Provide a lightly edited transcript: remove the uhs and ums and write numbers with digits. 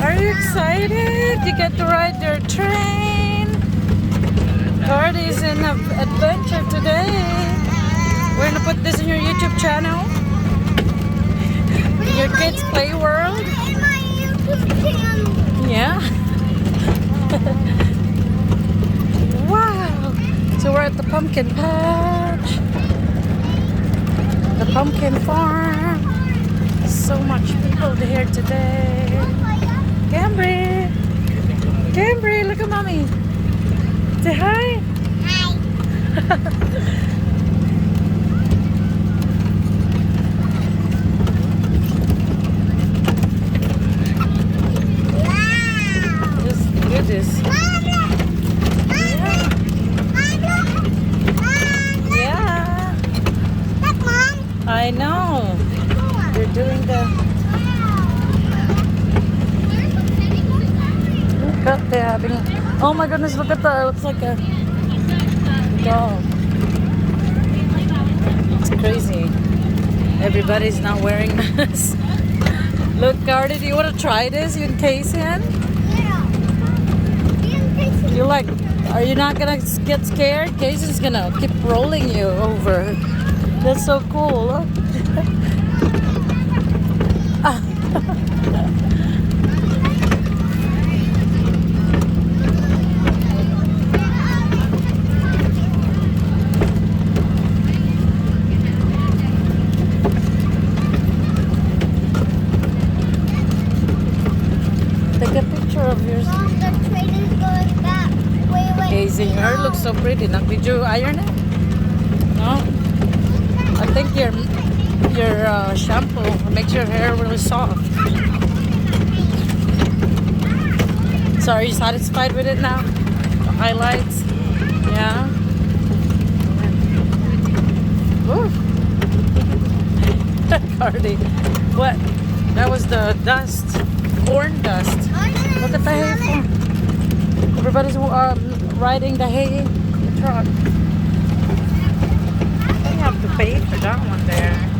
Are you excited? You get to ride your train. Cardi's in an adventure today. We're gonna put this in your YouTube channel. Your kids' play world. In my YouTube channel. Yeah. Wow. So we're at the pumpkin patch. The pumpkin farm. So much people here today. Cambry. Cambry, look at mommy. Say hi. Hi. Just look at this. Yeah. Look, Mom. I know. They're doing the look up, they're having oh my goodness, look at the, it looks like a dog. It's crazy. Everybody's not wearing masks. Look, Cardi, do you want to try this? You encase in? You like, are you not gonna get scared? Casey's gonna keep rolling you over. That's so cool. Look. Take a picture of yours. Mom, the train is going back. Wait. Casey, your hair looks so pretty. Now, did you iron it? No? I think your shampoo makes your hair really soft. So are you satisfied with it now? The highlights? Yeah? Ooh. Cardi. What? That was the dust. Corn dust. Look at the hay farm. Everybody's riding the hay truck. They have to pay for that one there.